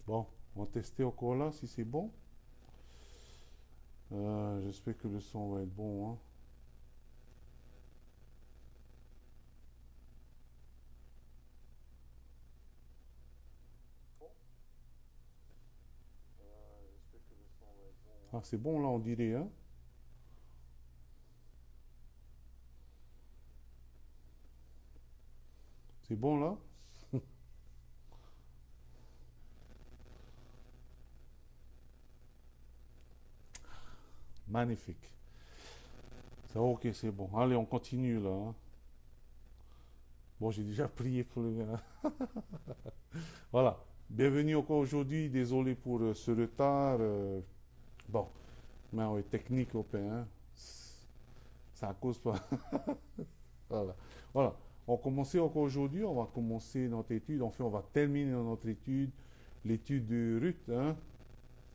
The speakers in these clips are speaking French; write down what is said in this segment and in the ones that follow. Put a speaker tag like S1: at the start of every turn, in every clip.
S1: Bon, on va tester encore là si c'est bon. J'espère que le son va être bon, hein. Ah, c'est bon là, on dirait, hein. C'est bon là. Magnifique. Ça, ok, c'est bon. Allez, on continue là, hein. Bon, j'ai déjà prié pour le. Voilà. Bienvenue encore aujourd'hui. Désolé pour ce retard. Bon, mais ouais, technique au pain, hein. Ça cause pas. Voilà. Voilà. On commençait encore aujourd'hui. On va commencer notre étude. Enfin, on va terminer notre étude. L'étude de Ruth, hein.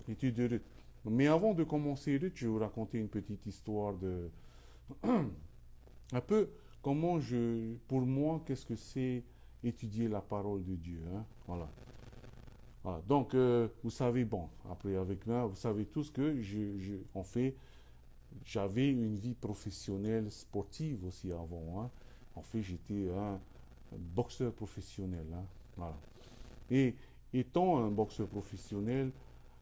S1: L'étude de Ruth. Mais avant de commencer Ruth, je vais vous raconter une petite histoire de. Un peu comment pour moi, qu'est-ce que c'est étudier la parole de Dieu, hein? Voilà. Voilà. Donc, vous savez, bon, après avec moi, vous savez tous que en fait, j'avais une vie professionnelle sportive aussi avant, hein. En fait, j'étais un boxeur professionnel, hein. Voilà. Et étant un boxeur professionnel,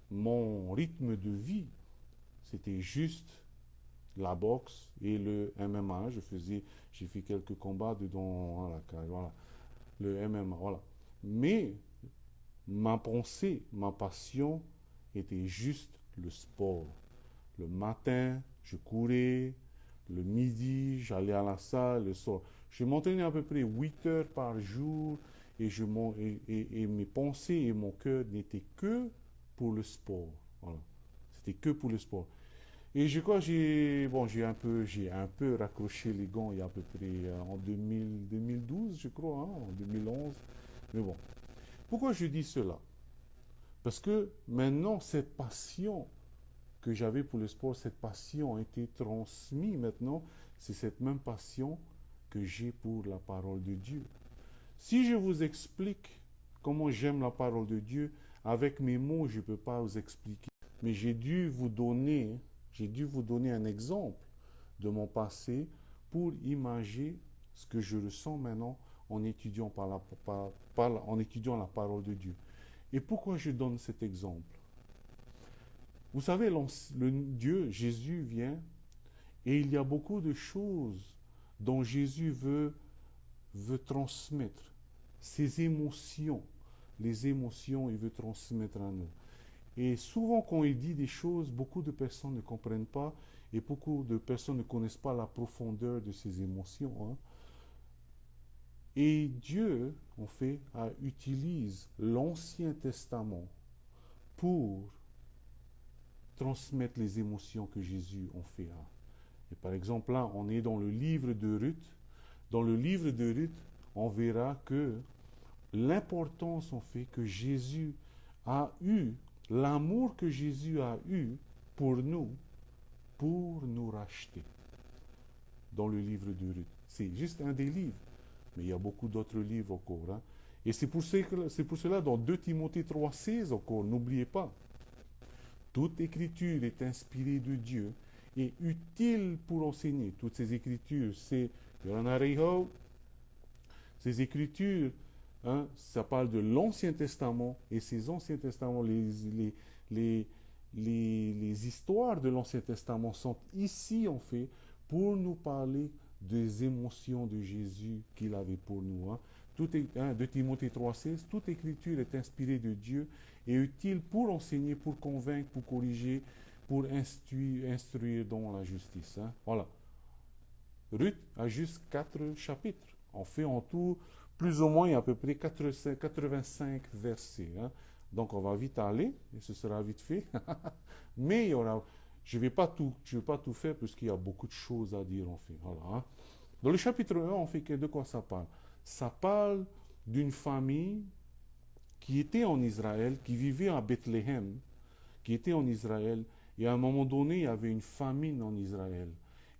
S1: mon rythme de vie, c'était juste la boxe et le MMA. J'ai fait quelques combats dedans, voilà, voilà, le MMA, voilà. Mais ma pensée, ma passion était juste le sport. Le matin, je courais. Le midi, j'allais à la salle. Le soir, je m'entraînais à peu près 8 heures par jour. Et mes pensées et mon cœur n'étaient que pour le sport. Voilà. C'était que pour le sport. Et je crois que j'ai un peu raccroché les gants il y a à peu près en 2012, je crois, hein, en 2011. Mais bon, pourquoi je dis cela? Parce que maintenant, cette passion que j'avais pour le sport, cette passion a été transmise maintenant. C'est cette même passion que j'ai pour la parole de Dieu. Si je vous explique comment j'aime la parole de Dieu, avec mes mots, je ne peux pas vous expliquer. Mais j'ai dû vous donner un exemple de mon passé pour imaginer ce que je ressens maintenant en étudiant, en étudiant la parole de Dieu. Et pourquoi je donne cet exemple? Vous savez, le Dieu, Jésus vient et il y a beaucoup de choses dont Jésus veut transmettre. Ses émotions, les émotions, il veut transmettre à nous. Et souvent, quand il dit des choses, beaucoup de personnes ne comprennent pas et beaucoup de personnes ne connaissent pas la profondeur de ces émotions, hein. Et Dieu, en fait, utilise l'Ancien Testament pour transmettre les émotions que Jésus en fait, hein. Et par exemple, là, on est dans le livre de Ruth. Dans le livre de Ruth, on verra que l'importance, en fait, que Jésus a eu, l'amour que Jésus a eu pour nous racheter. Dans le livre de Ruth. C'est juste un des livres. Mais il y a beaucoup d'autres livres encore, hein. Et c'est pour cela, dans 2 Timothée 3,16 encore, n'oubliez pas, toute écriture est inspirée de Dieu et utile pour enseigner. Toutes ces écritures, c'est Yoranariho, ces écritures, hein, ça parle de l'Ancien Testament et ces Anciens Testaments, les, les histoires de l'Ancien Testament sont ici en fait pour nous parler des émotions de Jésus qu'il avait pour nous, hein. De Timothée 3,16, toute écriture est inspirée de Dieu et utile pour enseigner, pour convaincre, pour corriger, pour instruire dans la justice, hein. Voilà. Ruth a juste 4 chapitres. On fait en tout, plus ou moins, il y a à peu près 85 versets, hein. Donc on va vite aller, et ce sera vite fait. Mais il y aura, je vais pas tout faire, puisqu'il y a beaucoup de choses à dire, en fait. Voilà, hein. Dans le chapitre 1, on fait que de quoi ça parle? Ça parle d'une famille qui était en Israël, qui vivait à Bethléem, qui était en Israël, et à un moment donné, il y avait une famine en Israël.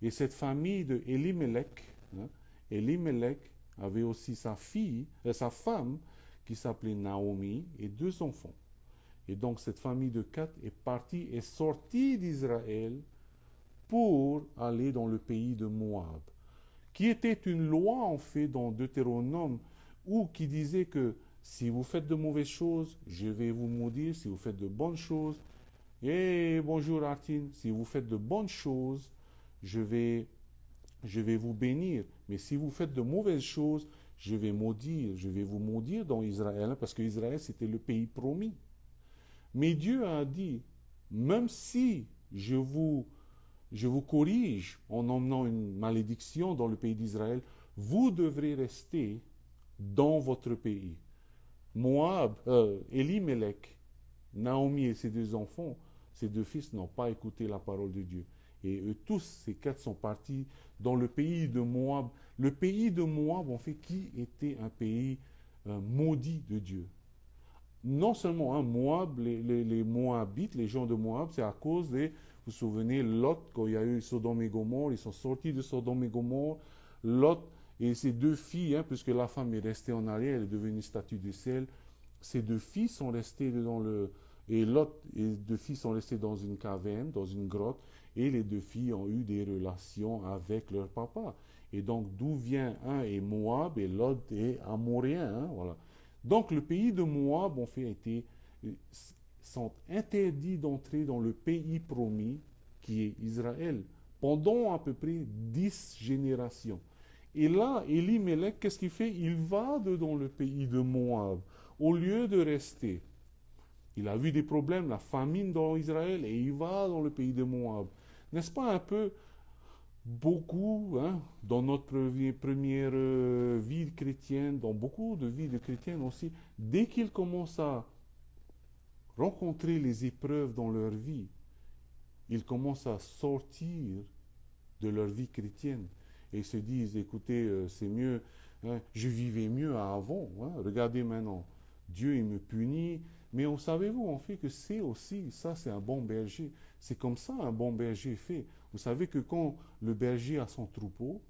S1: Et cette famille de Elimelech, hein, Elimelech avait aussi sa femme, qui s'appelait Naomi, et 2 enfants. Et donc cette famille de 4 est partie, est sortie d'Israël pour aller dans le pays de Moab, qui était une loi en fait dans Deutéronome, où qui disait que si vous faites de mauvaises choses, je vais vous maudire, si vous faites de bonnes choses, et bonjour Artine, si vous faites de bonnes choses, je vais, je vais vous bénir, mais si vous faites de mauvaises choses, je vais maudire, je vais vous maudire dans Israël, parce que Israël c'était le pays promis. Mais Dieu a dit, même si je vous corrige en emmenant une malédiction dans le pays d'Israël, vous devrez rester dans votre pays. Moab, Elimelech, Naomi et ses deux enfants, ses deux fils n'ont pas écouté la parole de Dieu. Et eux tous, ces 4 sont partis dans le pays de Moab. Le pays de Moab, en fait, qui était un pays maudit de Dieu. Non seulement Moab, les Moabites, les gens de Moab, c'est à cause des, vous vous souvenez, Lot, quand il y a eu Sodome et Gomorre, ils sont sortis de Sodome et Gomorre. Lot et ses deux filles, puisque la femme est restée en arrière, elle est devenue statue de sel. Ses deux filles sont restées dans le... Et Lot et les deux filles sont restées dans une caverne, dans une grotte, et les deux filles ont eu des relations avec leur papa. Et donc, d'où vient un est Moab et l'autre est Amoréen, voilà. Donc, le pays de Moab, en fait, sont interdits d'entrer dans le pays promis, qui est Israël, pendant à peu près 10 générations. Et là, Elimelech, qu'est-ce qu'il fait? Il va dans le pays de Moab, au lieu de rester. Il a vu des problèmes, la famine dans Israël, et il va dans le pays de Moab. N'est-ce pas un peu beaucoup, dans notre première vie chrétienne, dans beaucoup de vies de chrétiens aussi, dès qu'ils commencent à rencontrer les épreuves dans leur vie, ils commencent à sortir de leur vie chrétienne et se disent, écoutez, c'est mieux, je vivais mieux avant, regardez maintenant, Dieu il me punit, mais savez-vous en fait que c'est aussi, ça c'est un bon berger, c'est comme ça un bon berger fait. Vous savez que quand le berger a son troupeau,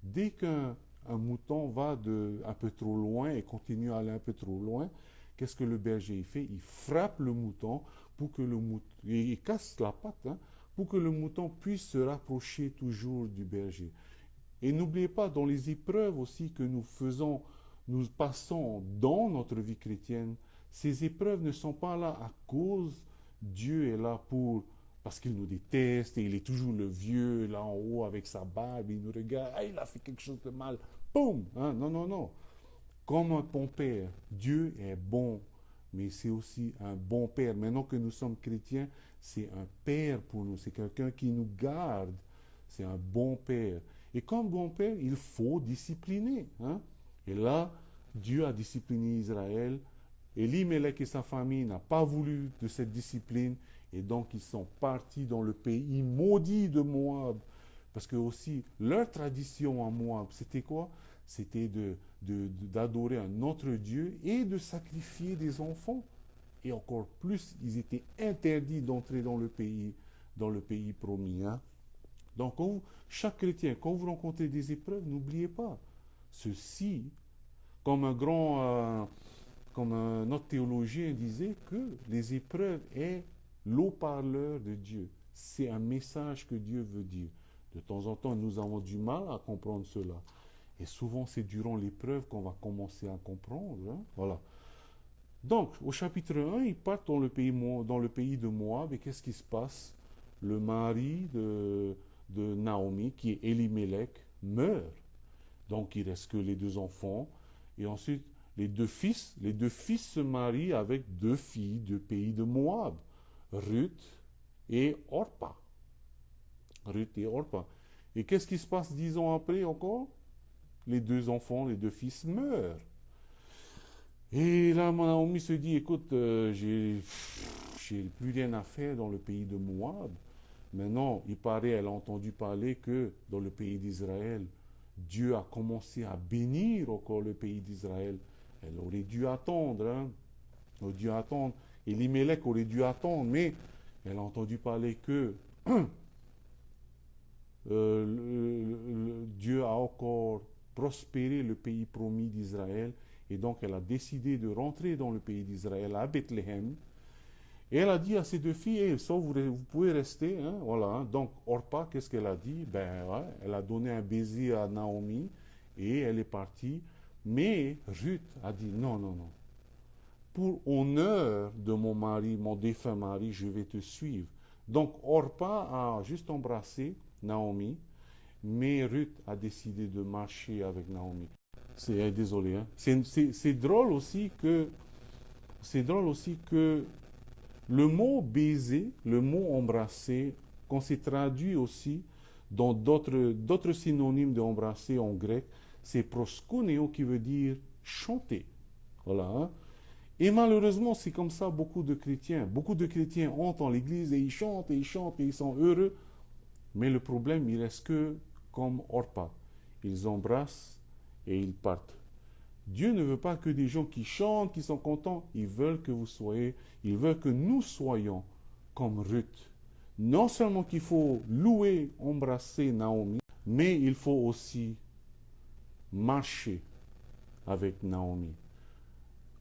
S1: dès qu'un mouton va un peu trop loin et continue à aller un peu trop loin, qu'est-ce que le berger fait? Il frappe le mouton pour que le mouton, il casse la patte, pour que le mouton puisse se rapprocher toujours du berger. Et n'oubliez pas, dans les épreuves aussi que nous faisons, nous passons dans notre vie chrétienne, ces épreuves ne sont pas là à cause Dieu est là parce qu'il nous déteste et il est toujours le vieux là en haut avec sa barbe, il nous regarde, il a fait quelque chose de mal, boum, non, non, non. Comme un bon père, Dieu est bon, mais c'est aussi un bon père. Maintenant que nous sommes chrétiens, c'est un père pour nous, c'est quelqu'un qui nous garde, c'est un bon père. Et comme bon père, il faut discipliner. Et là, Dieu a discipliné Israël. Elimelech et sa famille n'ont pas voulu de cette discipline. Et donc, ils sont partis dans le pays maudit de Moab. Parce que aussi, leur tradition en Moab, c'était quoi? C'était d'adorer un autre Dieu et de sacrifier des enfants. Et encore plus, ils étaient interdits d'entrer dans le pays promis. Donc, chaque chrétien, quand vous rencontrez des épreuves, n'oubliez pas, ceci, comme un autre théologien disait, que les épreuves est l'eau-parleur de Dieu. C'est un message que Dieu veut dire. De temps en temps, nous avons du mal à comprendre cela. Et souvent, c'est durant l'épreuve qu'on va commencer à comprendre. Voilà. Donc, au chapitre 1, ils partent dans le pays de Moab. Et qu'est-ce qui se passe? Le mari de Naomi, qui est Elimelech, meurt. Donc, il reste que les deux enfants. Et ensuite, les deux fils se marient avec deux filles du pays de Moab, Ruth et Orpa. Ruth et Orpa. Et qu'est-ce qui se passe 10 ans après encore? Les deux enfants, les deux fils meurent. Et là, Naomi se dit, écoute, j'ai plus rien à faire dans le pays de Moab. Maintenant, il paraît, elle a entendu parler que dans le pays d'Israël, Dieu a commencé à bénir encore le pays d'Israël. Elle aurait dû attendre, Elle aurait dû attendre. Elimelech aurait dû attendre, mais elle a entendu parler que Dieu a encore prospéré le pays promis d'Israël, et donc elle a décidé de rentrer dans le pays d'Israël, à Bethléem, Et elle a dit à ses deux filles, eh, ça, vous pouvez rester, hein, voilà. Hein. Donc, Orpa, qu'est-ce qu'elle a dit? Ben, ouais, elle a donné un baiser à Naomi et elle est partie. Mais Ruth a dit, non, non, non. Pour honneur de mon mari, mon défunt mari, je vais te suivre. Donc, Orpa a juste embrassé Naomi, mais Ruth a décidé de marcher avec Naomi. C'est désolé, hein. C'est drôle aussi que le mot baiser, le mot embrasser, qu'on s'est traduit aussi dans d'autres synonymes de embrasser en grec, c'est proskuneo qui veut dire chanter. Voilà. Hein. Et malheureusement, c'est comme ça beaucoup de chrétiens. Beaucoup de chrétiens entrent dans l'église et ils chantent et ils chantent et ils sont heureux. Mais le problème, il reste que comme Orpa. Ils embrassent et ils partent. Dieu ne veut pas que des gens qui chantent, qui sont contents. Il veut que vous soyez, il veut que nous soyons comme Ruth. Non seulement qu'il faut louer, embrasser Naomi, mais il faut aussi marcher avec Naomi.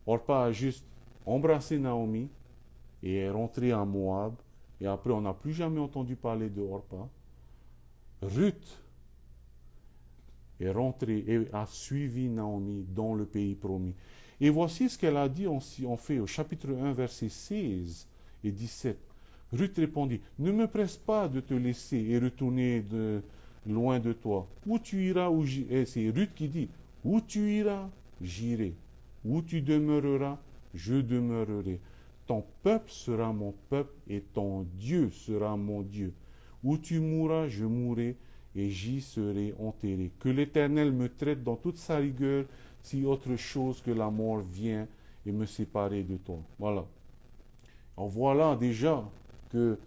S1: Orpa a juste embrassé Naomi et est rentré à Moab. Et après, on n'a plus jamais entendu parler de Orpa. Ruth est rentrée et a suivi Naomi dans le pays promis. Et voici ce qu'elle a dit en fait au chapitre 1, versets 16 et 17. Ruth répondit, ne me presse pas de te laisser et retourner loin de toi. Où tu iras, c'est Ruth qui dit, où tu iras, j'irai. Où tu demeureras, je demeurerai. Ton peuple sera mon peuple et ton Dieu sera mon Dieu. Où tu mourras, je mourrai et j'y serai enterré. Que l'Éternel me traite dans toute sa rigueur si autre chose que la mort vient et me séparer de toi. Voilà. Alors voilà déjà que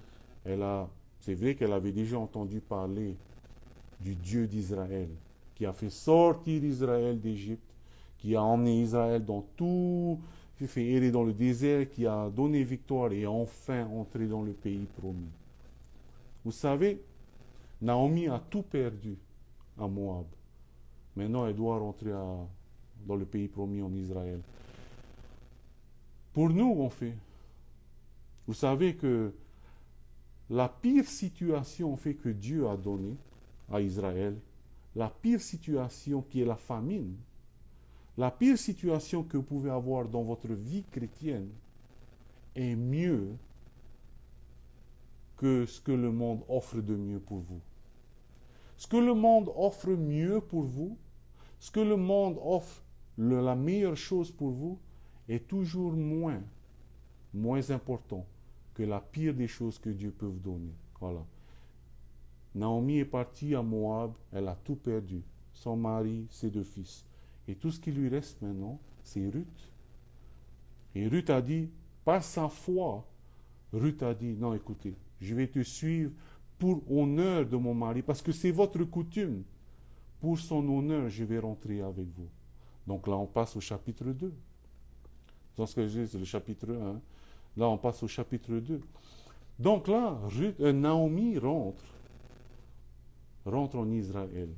S1: c'est vrai qu'elle avait déjà entendu parler du Dieu d'Israël, qui a fait sortir Israël d'Égypte, qui a emmené Israël dans tout, qui a fait errer dans le désert, qui a donné victoire et enfin entré dans le pays promis. Vous savez, Naomi a tout perdu à Moab. Maintenant, elle doit rentrer dans le pays promis en Israël. Pour nous, on fait. Vous savez que la pire situation en fait que Dieu a donnée à Israël, la pire situation qui est la famine, la pire situation que vous pouvez avoir dans votre vie chrétienne est mieux que ce que le monde offre de mieux pour vous. Ce que le monde offre mieux pour vous, ce que le monde offre la meilleure chose pour vous, est toujours moins important que la pire des choses que Dieu peut vous donner. Voilà. Naomi est partie à Moab, elle a tout perdu. Son mari, ses deux fils. Et tout ce qui lui reste maintenant, c'est Ruth. Et Ruth a dit, par sa foi, Ruth a dit, non écoutez, je vais te suivre pour honneur de mon mari, parce que c'est votre coutume. Pour son honneur, je vais rentrer avec vous. Donc là, on passe au chapitre 2. Dans ce que je dis, c'est le chapitre 1. Là, on passe au chapitre 2. Donc là, Naomi rentre en Israël.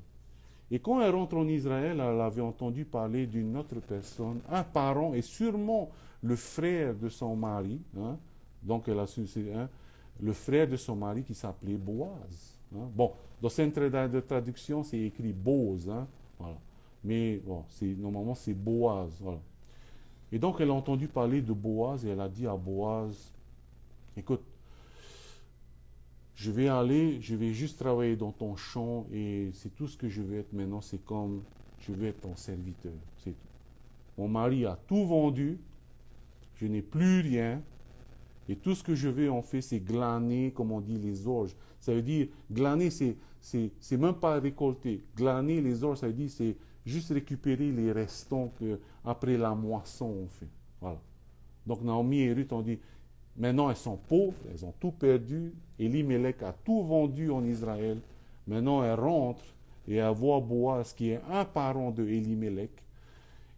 S1: Et quand elle rentre en Israël, elle avait entendu parler d'une autre personne, un parent et sûrement le frère de son mari. Hein. Donc elle a su, le frère de son mari qui s'appelait Boaz. Hein. Bon, dans cette traduction, c'est écrit Boaz. Hein. Voilà. Mais bon, normalement, c'est Boaz. Voilà. Et donc elle a entendu parler de Boaz et elle a dit à Boaz, écoute, je vais juste travailler dans ton champ et c'est tout ce que je veux être maintenant, c'est comme je veux être ton serviteur, c'est tout. Mon mari a tout vendu, je n'ai plus rien et tout ce que je veux en fait, c'est glaner, comme on dit, les orges. Ça veut dire, glaner, c'est même pas récolter. Glaner les orges, ça veut dire, c'est juste récupérer les restants après la moisson, on fait. Voilà. Donc Naomi et Ruth ont dit, maintenant elles sont pauvres, elles ont tout perdu. Elimelech a tout vendu en Israël. Maintenant elles rentrent et elles voient Boaz qui est un parent de Elimelech.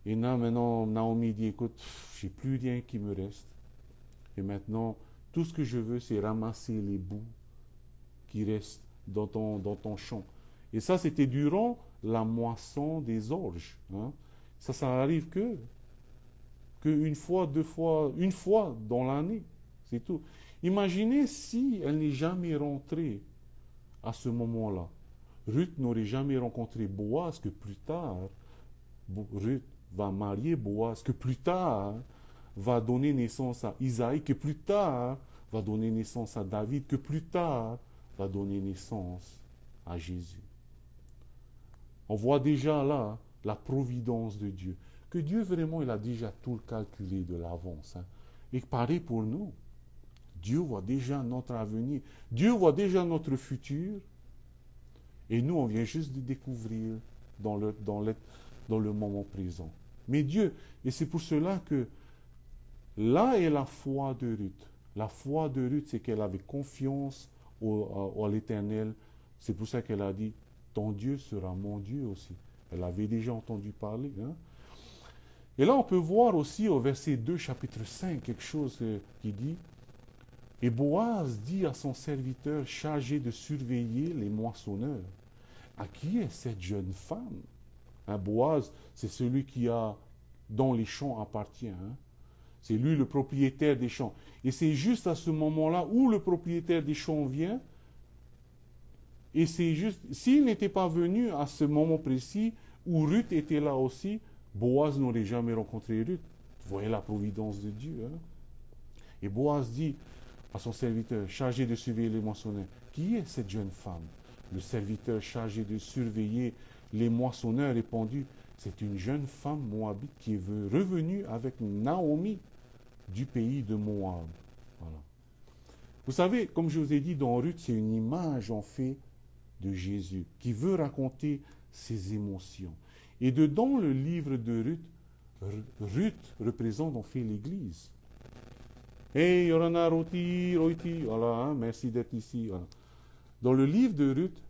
S1: Et là maintenant Naomi dit, écoute, j'ai plus rien qui me reste. Et maintenant, tout ce que je veux, c'est ramasser les bouts qui restent dans ton champ. Et ça, c'était durant la moisson des orges. Hein. Ça arrive que une fois, deux fois, une fois dans l'année. C'est tout. Imaginez si elle n'est jamais rentrée à ce moment-là. Ruth n'aurait jamais rencontré Boaz que plus tard. Ruth va marier Boaz que plus tard va donner naissance à Isaïe, que plus tard va donner naissance à David, que plus tard va donner naissance à Jésus. On voit déjà là la providence de Dieu. Que Dieu vraiment, il a déjà tout calculé de l'avance. Hein. Et pareil pour nous. Dieu voit déjà notre avenir. Dieu voit déjà notre futur. Et nous, on vient juste de découvrir dans le moment présent. Mais Dieu, et c'est pour cela que là est la foi de Ruth. La foi de Ruth, c'est qu'elle avait confiance à l'Éternel. C'est pour ça qu'elle a dit, ton Dieu sera mon Dieu aussi. Elle avait déjà entendu parler. Hein? Et là, on peut voir aussi au verset 2, chapitre 5, quelque chose qui dit, et Boaz dit à son serviteur chargé de surveiller les moissonneurs, à qui est cette jeune femme? Hein, Boaz, c'est celui dont les champs appartiennent. Hein? C'est lui le propriétaire des champs. Et c'est juste à ce moment-là où le propriétaire des champs vient. Et c'est juste, s'il n'était pas venu à ce moment précis où Ruth était là aussi, Boaz n'aurait jamais rencontré Ruth. Vous voyez la providence de Dieu. Hein? Et Boaz dit à son serviteur chargé de surveiller les moissonneurs, qui est cette jeune femme? Le serviteur chargé de surveiller les moissonneurs répondit, c'est une jeune femme moabite qui est revenue avec Naomi du pays de Moab. Voilà. Vous savez, comme je vous ai dit dans Ruth, c'est une image en fait de Jésus qui veut raconter ses émotions. Et dedans le livre de Ruth, Ruth représente en fait l'Église. Hey, Yorana Roti, voilà, hein, merci d'être ici. Voilà. Dans le livre de Ruth,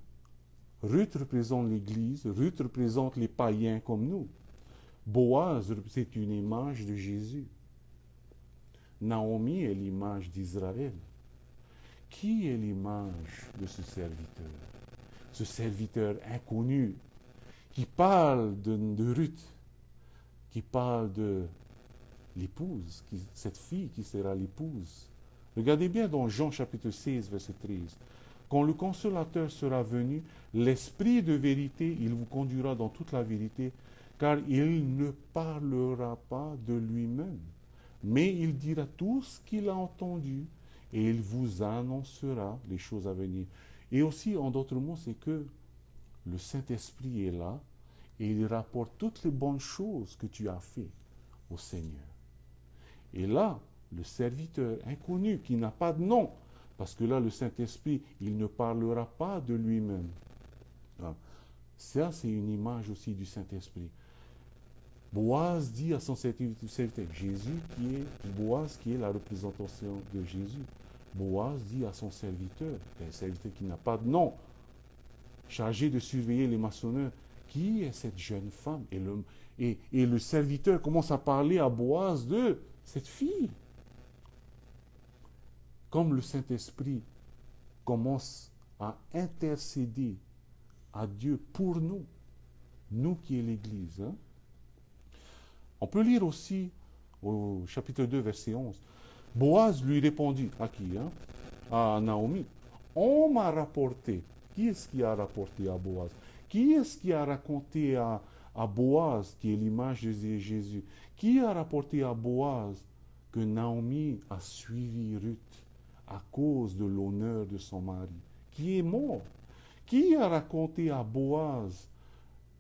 S1: Ruth représente l'Église, Ruth représente les païens comme nous. Boaz, c'est une image de Jésus. Naomi est l'image d'Israël. Qui est l'image de ce serviteur? Ce serviteur inconnu qui parle de Ruth, qui parle de l'épouse, cette fille qui sera l'épouse. Regardez bien dans Jean chapitre 16, verset 13. Quand le consolateur sera venu, l'esprit de vérité, il vous conduira dans toute la vérité, car il ne parlera pas de lui-même, mais il dira tout ce qu'il a entendu et il vous annoncera les choses à venir. Et aussi, en d'autres mots, c'est que le Saint-Esprit est là et il rapporte toutes les bonnes choses que tu as fait au Seigneur. Et là, le serviteur inconnu qui n'a pas de nom, parce que là, le Saint-Esprit, il ne parlera pas de lui-même. Ça, c'est une image aussi du Saint-Esprit. Boaz dit à son serviteur, Boaz qui est la représentation de Jésus. Boaz dit à son serviteur, un serviteur qui n'a pas de nom, chargé de surveiller les maçonneurs, qui est cette jeune femme? Et le serviteur commence à parler à Boaz de cette fille. Comme le Saint-Esprit commence à intercéder à Dieu pour nous, nous qui est l'Église. Hein? On peut lire aussi au chapitre 2, verset 11. Boaz lui répondit, à qui? Hein? À Naomi. On m'a rapporté. Qui est-ce qui a rapporté à Boaz? Qui est-ce qui a raconté à Boaz, qui est l'image de Jésus? Qui a rapporté à Boaz que Naomi a suivi Ruth à cause de l'honneur de son mari, qui est mort? Qui a raconté à Boaz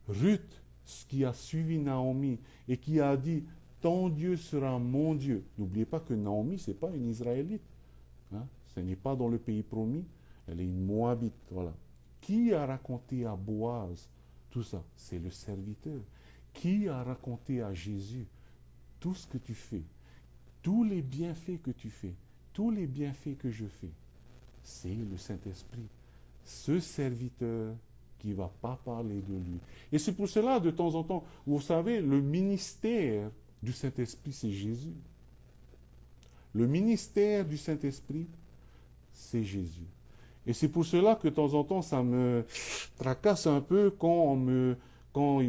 S1: Ruth, qui a suivi Naomi et qui a dit, ton Dieu sera mon Dieu? N'oubliez pas que Naomi, ce n'est pas une Israélite. Hein? Ce n'est pas dans le pays promis. Elle est une Moabite. Voilà. Qui a raconté à Boaz tout ça? C'est le serviteur. Qui a raconté à Jésus tout ce que tu fais? Tous les bienfaits que tu fais, tous les bienfaits que je fais, c'est le Saint-Esprit. Ce serviteur qui ne va pas parler de lui. Et c'est pour cela, de temps en temps, vous savez, le ministère du Saint-Esprit, c'est Jésus. Le ministère du Saint-Esprit, c'est Jésus. Et c'est pour cela que de temps en temps, ça me tracasse un peu quand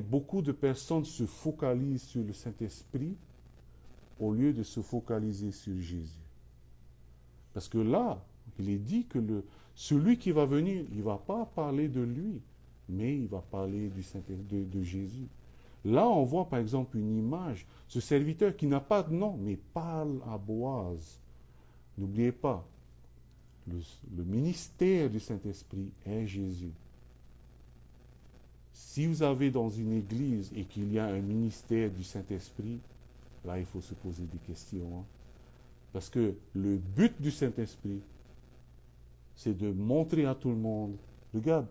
S1: beaucoup de personnes se focalisent sur le Saint-Esprit au lieu de se focaliser sur Jésus. Parce que là, il est dit que celui qui va venir, il ne va pas parler de lui, mais il va parler de Jésus. Là, on voit par exemple une image, ce serviteur qui n'a pas de nom, mais parle à Boaz. N'oubliez pas, le, le ministère du Saint-Esprit est Jésus. Si vous avez dans une église et qu'il y a un ministère du Saint-Esprit, là, il faut se poser des questions. Hein. Parce que le but du Saint-Esprit, c'est de montrer à tout le monde, regarde,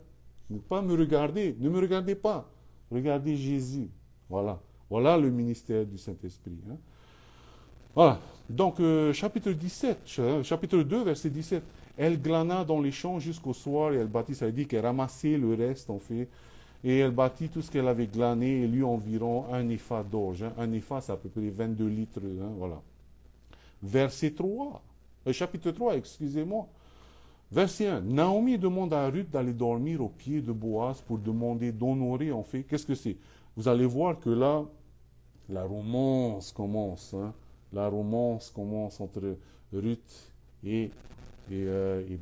S1: ne pas me regarder, ne me regardez pas, regardez Jésus. Voilà, voilà le ministère du Saint-Esprit. Hein. Voilà, donc chapitre 17, chapitre 2, verset 17. Elle glana dans les champs jusqu'au soir et elle bâtit, ça veut dire qu'elle ramassait le reste en fait, et elle bâtit tout ce qu'elle avait glané et lui environ un épha d'orge. Hein. Un épha, c'est à peu près 22 litres. Hein, voilà. Verset 3, chapitre 3, excusez-moi. Verset 1. Naomi demande à Ruth d'aller dormir aux pieds de Boaz pour demander d'honorer, en fait. Qu'est-ce que c'est? Vous allez voir que là, la romance commence. Hein. La romance commence entre Ruth et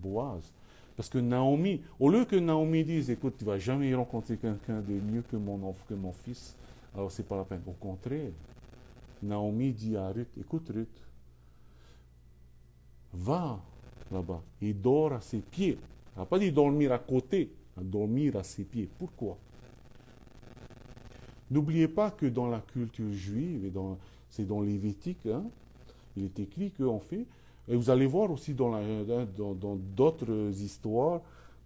S1: Boaz. Parce que Naomi, au lieu que Naomi dise, écoute, tu ne vas jamais rencontrer quelqu'un de mieux que mon fils, alors c'est pas la peine. Au contraire, Naomi dit à Ruth, écoute Ruth, va là-bas et dort à ses pieds. Elle n'a pas dit dormir à côté, dormir à ses pieds. Pourquoi? N'oubliez pas que dans la culture juive, et c'est dans Lévitique, hein, il est écrit qu'en fait, et vous allez voir aussi dans d'autres histoires,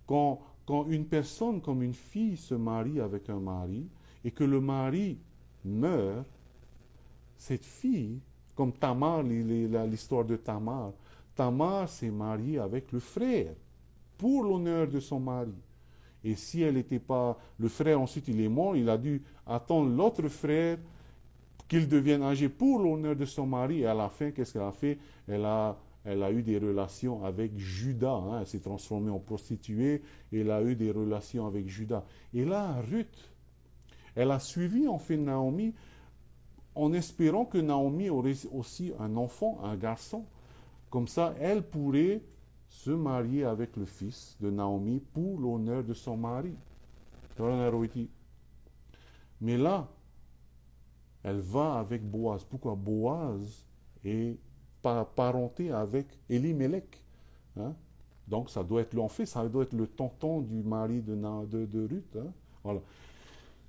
S1: quand une personne comme une fille se marie avec un mari, et que le mari meurt, cette fille, comme Tamar, l'histoire de Tamar, Tamar s'est mariée avec le frère pour l'honneur de son mari. Et si elle n'était pas... Le frère, ensuite, il est mort, il a dû attendre l'autre frère qu'il devienne âgé pour l'honneur de son mari. Et à la fin, qu'est-ce qu'elle a fait? Elle a eu des relations avec Judas. Hein. Elle s'est transformée en prostituée et elle a eu des relations avec Judas. Et là, Ruth, elle a suivi en fait Naomi en espérant que Naomi aurait aussi un enfant, un garçon. Comme ça, elle pourrait se marier avec le fils de Naomi pour l'honneur de son mari. Mais là, elle va avec Boaz. Pourquoi? Boaz est parenté avec Elimelech. Hein? Donc ça doit être fait, ça doit être le tonton du mari de Ruth. Hein? Voilà.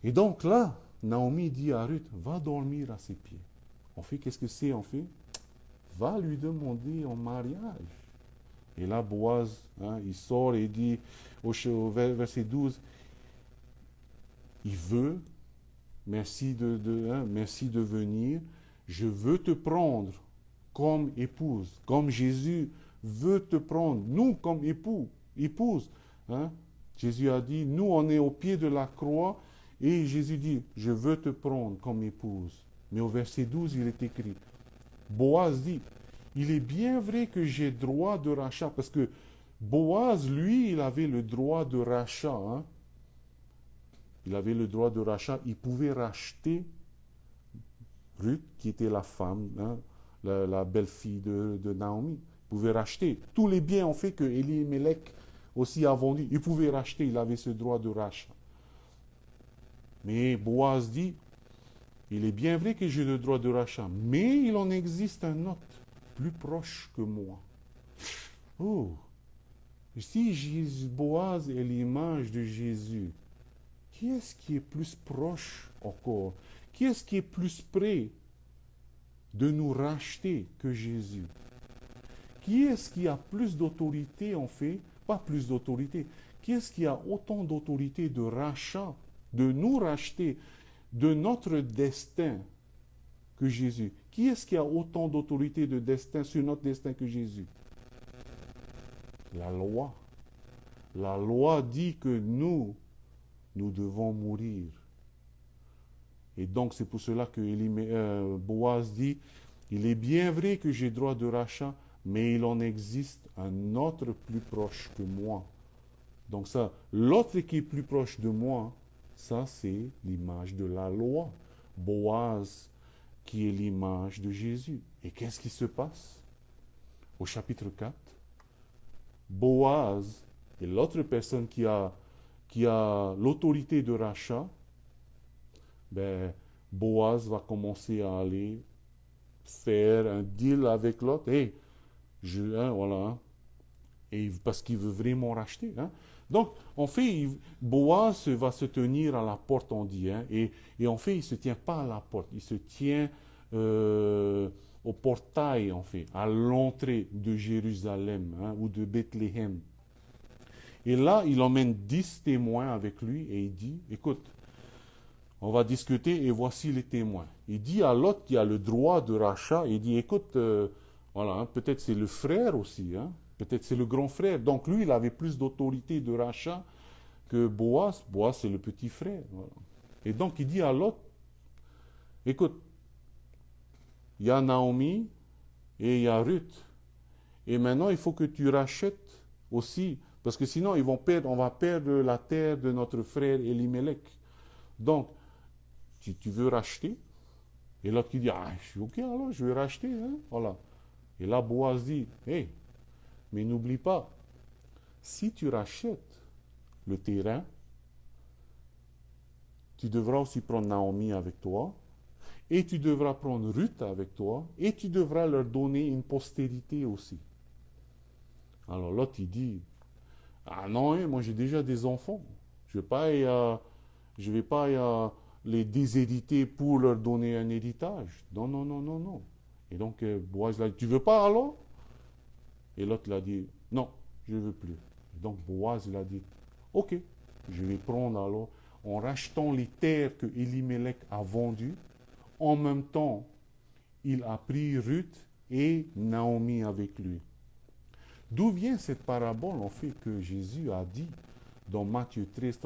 S1: Et donc là, Naomi dit à Ruth, va dormir à ses pieds. En fait, qu'est-ce que c'est en fait? Va lui demander en mariage. Et là, Boaz, hein, il sort et il dit au verset 12, il veut, merci merci de venir, je veux te prendre comme épouse, comme Jésus veut te prendre, nous comme épouse. Hein. Jésus a dit, nous on est au pied de la croix, et Jésus dit, je veux te prendre comme épouse. Mais au verset 12, il est écrit, Boaz dit, il est bien vrai que j'ai droit de rachat, parce que Boaz, lui, il avait le droit de rachat. Hein. Il avait le droit de rachat, il pouvait racheter Ruth, qui était la femme, hein, la belle-fille de Naomi. Il pouvait racheter tous les biens en fait que Elimelech aussi a vendus. Il pouvait racheter, il avait ce droit de rachat. Mais Boaz dit, il est bien vrai que j'ai le droit de rachat, mais il en existe un autre, plus proche que moi. Oh, si Boaz est l'image de Jésus, qui est-ce qui est plus proche encore? Qui est-ce qui est plus près de nous racheter que Jésus? Qui est-ce qui a plus d'autorité en fait? Pas plus d'autorité. Qui est-ce qui a autant d'autorité de rachat, de nous racheter de notre destin que Jésus? Qui est-ce qui a autant d'autorité de destin sur notre destin que Jésus? La loi. La loi dit que nous devons mourir. Et donc c'est pour cela que Boaz dit, il est bien vrai que j'ai droit de rachat, mais il en existe un autre plus proche que moi. Donc ça, l'autre qui est plus proche de moi, ça c'est l'image de la loi. Boaz qui est l'image de Jésus. Et qu'est-ce qui se passe? au chapitre 4, Boaz et l'autre personne qui a l'autorité de rachat, ben, Boaz va commencer à aller faire un deal avec l'autre. Hey, voilà. Hein, et parce qu'il veut vraiment racheter. Hein. Donc, en fait, Boaz va se tenir à la porte, on dit. Hein, et en fait, il ne se tient pas à la porte. Il se tient au portail, en fait, à l'entrée de Jérusalem hein, ou de Bethléem. Et là, il emmène 10 témoins avec lui et il dit, écoute, on va discuter et voici les témoins. Il dit à l'autre qui a le droit de rachat, il dit, écoute, voilà, hein, peut-être c'est le frère aussi, hein, peut-être c'est le grand frère. Donc lui, il avait plus d'autorité de rachat que Boaz. Boaz, c'est le petit frère. Voilà. Et donc il dit à l'autre, écoute, il y a Naomi et il y a Ruth. Et maintenant, il faut que tu rachètes aussi, parce que sinon, on va perdre la terre de notre frère Elimelech. Donc, si tu veux racheter, et l'autre qui dit, ah, je suis ok, alors je vais racheter. Hein, voilà. Et là, Boaz dit, hé, mais n'oublie pas, si tu rachètes le terrain, tu devras aussi prendre Naomi avec toi, et tu devras prendre Ruth avec toi, et tu devras leur donner une postérité aussi. Alors l'autre, il dit, ah non, hein, moi j'ai déjà des enfants. Je ne vais pas les déshériter pour leur donner un héritage. Non, non, non, non, non. Et donc Boaz l'a dit, tu veux pas alors? Et l'autre l'a dit, non, je ne veux plus. Et donc Boaz l'a dit, ok, je vais prendre alors, en rachetant les terres que Elimelech a vendues, en même temps, il a pris Ruth et Naomi avec lui. D'où vient cette parabole, en fait, que Jésus a dit dans Matthieu 13,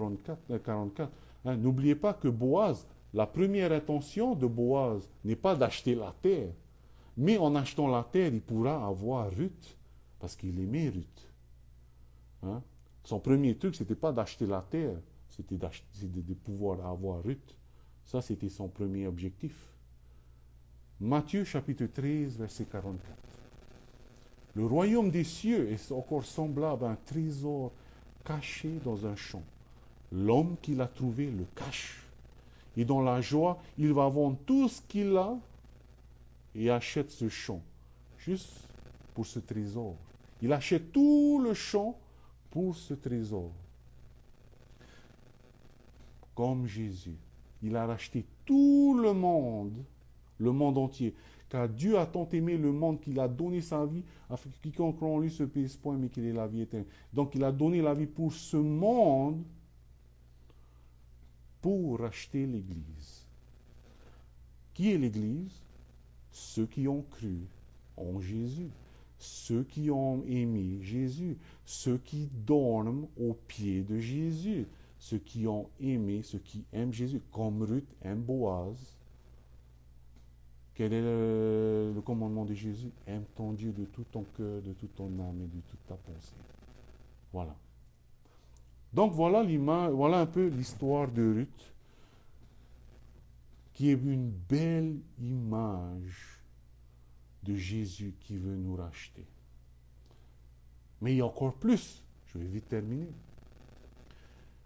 S1: 44 hein, n'oubliez pas que Boaz, la première intention de Boaz n'est pas d'acheter la terre, mais en achetant la terre, il pourra avoir Ruth, parce qu'il aimait Ruth. Hein. Son premier truc, c'était pas d'acheter la terre, c'était de pouvoir avoir Ruth. Ça, c'était son premier objectif. Matthieu chapitre 13, verset 44. Le royaume des cieux est encore semblable à un trésor caché dans un champ. L'homme qui l'a trouvé le cache. Et dans la joie, il va vendre tout ce qu'il a et achète ce champ, juste pour ce trésor. Il achète tout le champ pour ce trésor. Comme Jésus, il a racheté tout le monde entier. Car Dieu a tant aimé le monde qu'il a donné sa vie, afin que quiconque croit en lui se pèse point, mais qu'il ait la vie éternelle. Donc il a donné la vie pour ce monde, pour racheter l'Église. Qui est l'Église? Ceux qui ont cru en Jésus, ceux qui ont aimé Jésus, ceux qui dorment aux pieds de Jésus, ceux qui ont aimé, ceux qui aiment Jésus, comme Ruth aime Boaz. Quel est le commandement de Jésus? Aime ton Dieu de tout ton cœur, de toute ton âme et de toute ta pensée. Voilà. Donc voilà voilà un peu l'histoire de Ruth, qui est une belle image de Jésus qui veut nous racheter. Mais il y a encore plus. Je vais vite terminer.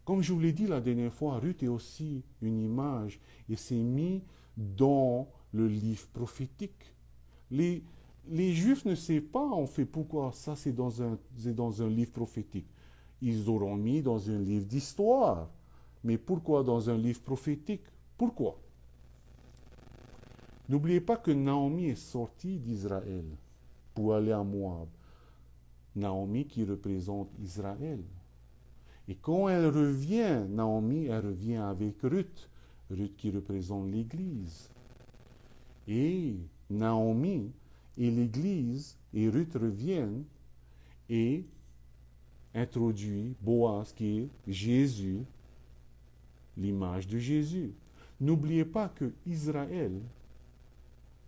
S1: Comme je vous l'ai dit la dernière fois, Ruth est aussi une image et c'est mis dans le livre prophétique. Les Juifs ne savent pas, en fait, pourquoi ça c'est dans un livre prophétique. Ils auront mis dans un livre d'histoire. Mais pourquoi dans un livre prophétique? Pourquoi? N'oubliez pas que Naomi est sortie d'Israël pour aller à Moab. Naomi qui représente Israël. Et quand elle revient, Naomi, elle revient avec Ruth. Ruth qui représente l'Église. Et Naomi et l'Église et Ruth reviennent et introduisent Boaz qui est Jésus, l'image de Jésus. N'oubliez pas que Israël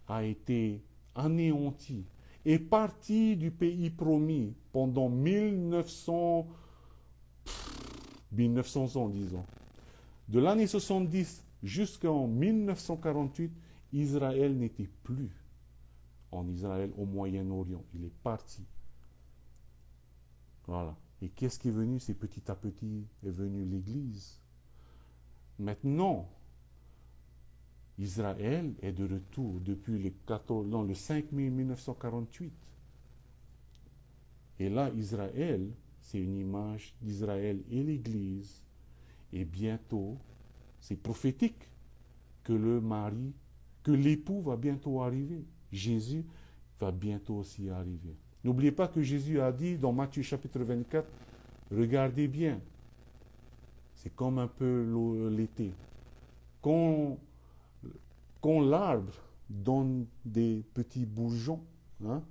S1: a été anéanti et parti du pays promis pendant 1900 ans, disons. De l'année 70 jusqu'en 1948, Israël n'était plus en Israël, au Moyen-Orient. Il est parti. Voilà. Et qu'est-ce qui est venu? C'est petit à petit est venue l'Église. Maintenant, Israël est de retour depuis le 5 mai 1948. Et là, Israël, c'est une image d'Israël et l'Église. Et bientôt, c'est prophétique que que l'époux va bientôt arriver. Jésus va bientôt aussi arriver. N'oubliez pas que Jésus a dit dans Matthieu chapitre 24, regardez bien, c'est comme un peu l'été. Quand l'arbre donne des petits bourgeons, hein,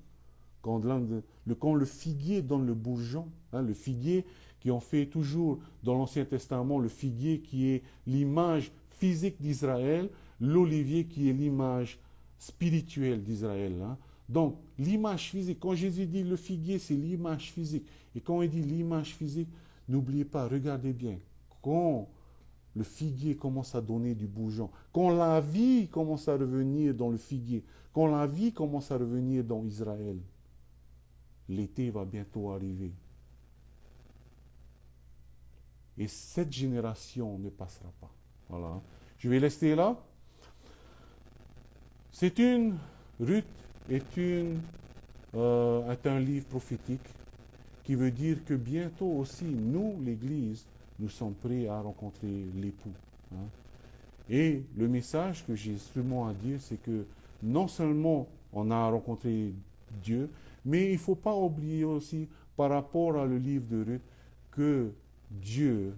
S1: quand le figuier donne le bourgeon, hein, le figuier qui en fait toujours dans l'Ancien Testament, le figuier qui est l'image physique d'Israël, l'olivier qui est l'image spirituelle d'Israël. Hein. Donc, l'image physique, quand Jésus dit le figuier, c'est l'image physique. Et quand il dit l'image physique, n'oubliez pas, regardez bien, quand le figuier commence à donner du bourgeon, quand la vie commence à revenir dans le figuier, quand la vie commence à revenir dans Israël, l'été va bientôt arriver. Et cette génération ne passera pas. Voilà. Je vais rester là. Ruth est un livre prophétique qui veut dire que bientôt aussi, nous, l'Église, nous sommes prêts à rencontrer l'époux. Hein. Et le message que j'ai seulement à dire, c'est que non seulement on a rencontré Dieu, mais il ne faut pas oublier aussi, par rapport à le livre de Ruth, que Dieu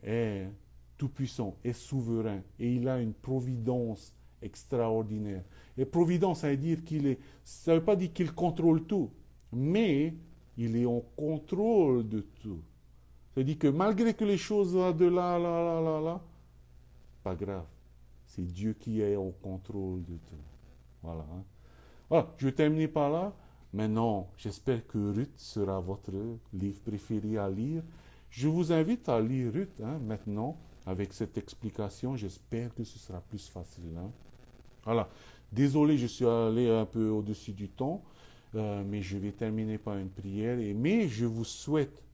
S1: est tout-puissant, est souverain, et il a une providence extraordinaire. Et providence, ça ne veut pas dire qu'il contrôle tout, mais il est en contrôle de tout. C'est-à-dire que malgré que les choses vont de là, pas grave. C'est Dieu qui est au contrôle de tout. Voilà. Hein. Voilà, je vais terminer par là. Maintenant, j'espère que Ruth sera votre livre préféré à lire. Je vous invite à lire Ruth maintenant, avec cette explication. J'espère que ce sera plus facile. Hein. Voilà. Désolé, je suis allé un peu au-dessus du temps, mais je vais terminer par une prière. Mais je vous souhaite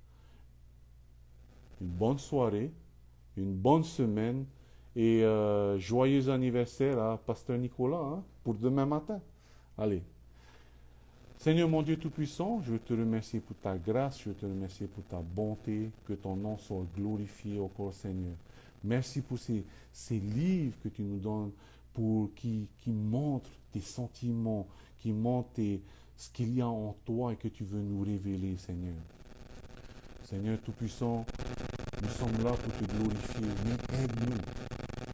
S1: une bonne soirée, une bonne semaine et joyeux anniversaire à Pasteur Nicolas pour demain matin. Allez. Seigneur mon Dieu Tout-Puissant, je veux te remercier pour ta grâce, je veux te remercier pour ta bonté, que ton nom soit glorifié encore, Seigneur. Merci pour ces livres que tu nous donnes qui montrent tes sentiments, qui montrent ce qu'il y a en toi et que tu veux nous révéler, Seigneur. Seigneur Tout-Puissant, nous sommes là pour te glorifier, mais aide-nous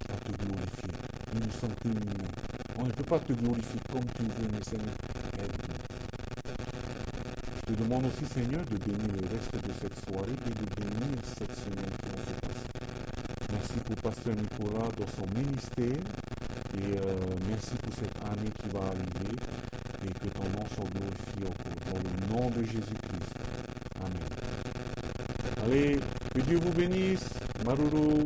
S1: à te glorifier. Nous sommes humains. On ne peut pas te glorifier comme tu veux, mais Seigneur, aide-nous. Je te demande aussi, Seigneur, de bénir le reste de cette soirée et de bénir cette semaine qui va se passer. Merci pour Pasteur Nicolas dans son ministère et merci pour cette année qui va arriver et que ton nom soit glorifié encore. Dans le nom de Jésus-Christ. Amen. Allez, que Dieu vous bénisse. Maruru.